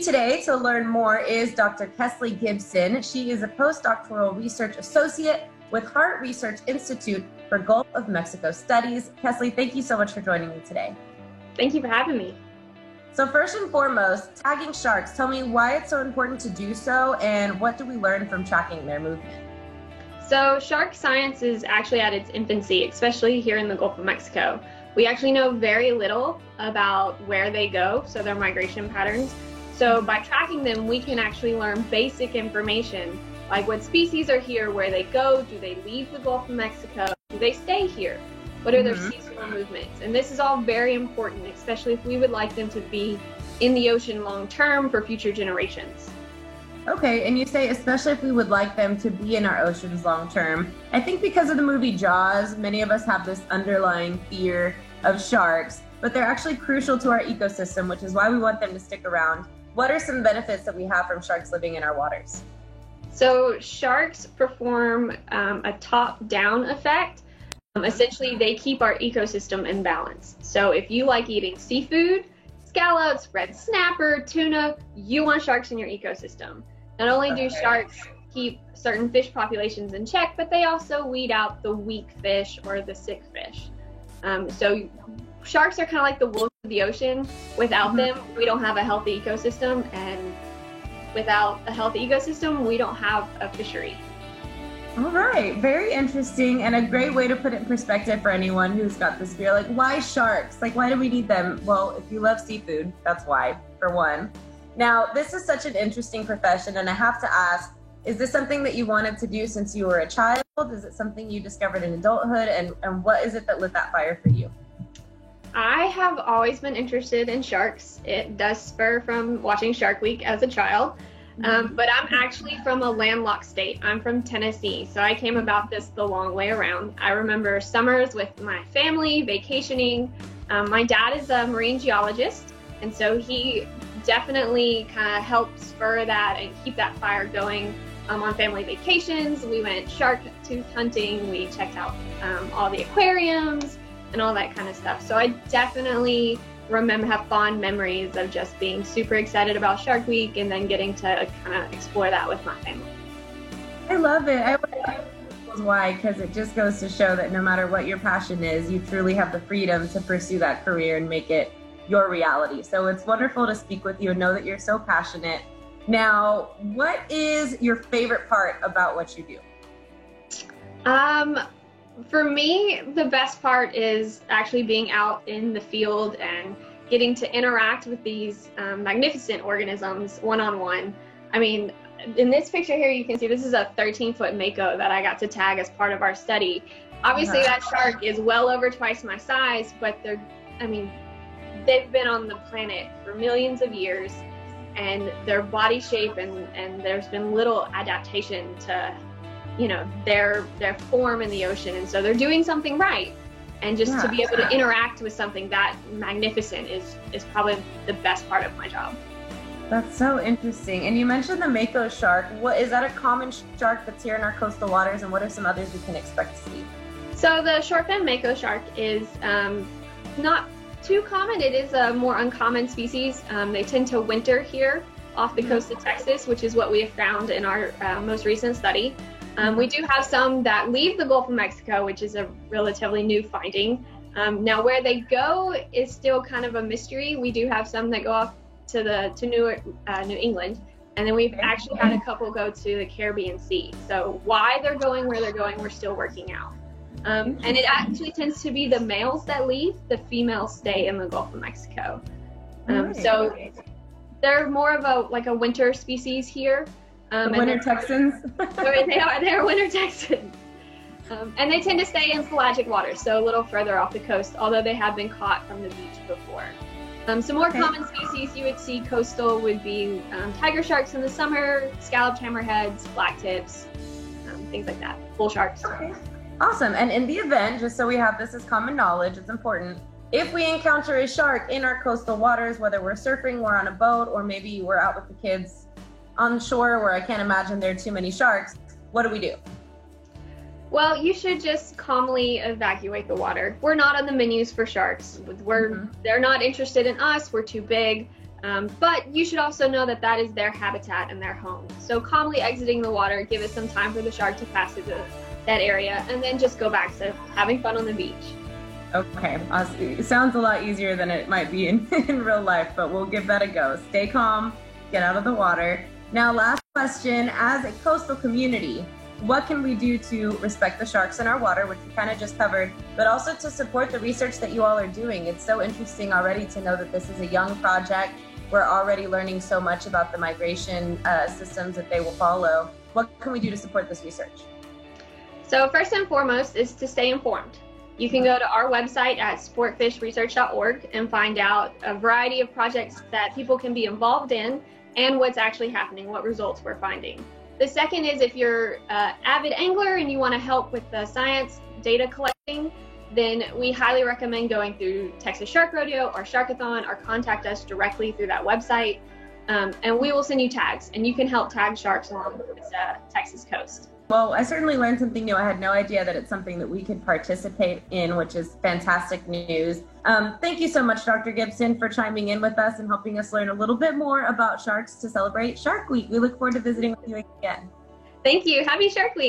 Today to learn more is Dr. Kesley Gibson. She is a postdoctoral research associate with Hart Research Institute for Gulf of Mexico Studies. Kesley, thank you so much for joining me today. Thank you for having me. So first and foremost, tagging sharks. Tell me why it's so important to do so and what do we learn from tracking their movement? So shark science is actually at its infancy, especially here in the Gulf of Mexico. We actually know very little about where they go, so their migration patterns. So by tracking them, we can actually learn basic information, like what species are here, where they go, do they leave the Gulf of Mexico, do they stay here, what are their seasonal movements? And this is all very important, especially if we would like them to be in the ocean long term for future generations. Okay, and you say especially if we would like them to be in our oceans long term. I think because of the movie Jaws, many of us have this underlying fear of sharks, but they're actually crucial to our ecosystem, which is why we want them to stick around. What are some benefits that we have from sharks living in our waters? So sharks perform a top-down effect. Essentially, they keep our ecosystem in balance. So if you like eating seafood, scallops, red snapper, tuna, you want sharks in your ecosystem. Not only do sharks keep certain fish populations in check, but they also weed out the weak fish or the sick fish. So sharks are kind of like the wolves of the ocean. Without them, we don't have a healthy ecosystem, and without a healthy ecosystem, we don't have a fishery. All right, very interesting and a great way to put it in perspective for anyone who's got this fear. Like, why sharks? Like, why do we need them? Well, if you love seafood, that's why, for one. Now, this is such an interesting profession, and I have to ask, is this something that you wanted to do since you were a child? Is it something you discovered in adulthood? And what is it that lit that fire for you? I have always been interested in sharks. It does spur from watching Shark Week as a child. But I'm actually from a landlocked state. I'm from Tennessee, so I came about this the long way around. I remember summers with my family, vacationing. My dad is a marine geologist, and so he definitely kind of helped spur that and keep that fire going. On family vacations, we went shark tooth hunting, we checked out all the aquariums and all that kind of stuff. So I definitely have fond memories of just being super excited about Shark Week and then getting to kind of explore that with my family. I love it. I love why, because it just goes to show that no matter what your passion is, you truly have the freedom to pursue that career and make it your reality. So it's wonderful to speak with you and know that you're so passionate. Now, what is your favorite part about what you do? For me, the best part is actually being out in the field and getting to interact with these magnificent organisms one-on-one. I mean, in this picture here, you can see this is a 13-foot mako that I got to tag as part of our study. Obviously, that shark is well over twice my size, but they've been on the planet for millions of years, and their body shape and there's been little adaptation to their form in the ocean, and so they're doing something right. And just to be able to interact with something that magnificent is probably the best part of my job. That's so interesting. And you mentioned the mako shark. What is that, a common shark that's here in our coastal waters, and what are some others we can expect to see? So the short-fin mako shark is not too common. It is a more uncommon species. They tend to winter here off the coast of Texas, which is what we have found in our most recent study. We do have some that leave the Gulf of Mexico, which is a relatively new finding. Now, where they go is still kind of a mystery. We do have some that go off to New England, and then we've actually had a couple go to the Caribbean Sea. So why they're going where they're going, we're still working out. And it actually tends to be the males that leave, the females stay in the Gulf of Mexico. So they're more of a winter species here. Winter Texans? They're winter Texans. And they tend to stay in pelagic waters, so a little further off the coast, although they have been caught from the beach before. Some more common species you would see coastal would be tiger sharks in the summer, scalloped hammerheads, blacktips, things like that, bull sharks. Okay. Awesome. And in the event, just so we have this as common knowledge, it's important, if we encounter a shark in our coastal waters, whether we're surfing, we're on a boat, or maybe we're out with the kids on shore where I can't imagine there are too many sharks, what do we do? Well, you should just calmly evacuate the water. We're not on the menus for sharks. They're not interested in us. We're too big. But you should also know that that is their habitat and their home. So calmly exiting the water, give it some time for the shark to pass through that area, and then just go back to having fun on the beach. Okay, it sounds a lot easier than it might be in real life, but we'll give that a go. Stay calm, get out of the water. Now, last question, as a coastal community, what can we do to respect the sharks in our water, which we kind of just covered, but also to support the research that you all are doing? It's so interesting already to know that this is a young project. We're already learning so much about the migration systems that they will follow. What can we do to support this research? So first and foremost is to stay informed. You can go to our website at sportfishresearch.org and find out a variety of projects that people can be involved in and what's actually happening, what results we're finding. The second is if you're an avid angler and you want to help with the science data collecting, then we highly recommend going through Texas Shark Rodeo or Sharkathon, or contact us directly through that website. And we will send you tags, and you can help tag sharks along this Texas coast. Well, I certainly learned something new. I had no idea that it's something that we could participate in, which is fantastic news. Thank you so much, Dr. Gibson, for chiming in with us and helping us learn a little bit more about sharks to celebrate Shark Week. We look forward to visiting with you again. Thank you. Happy Shark Week.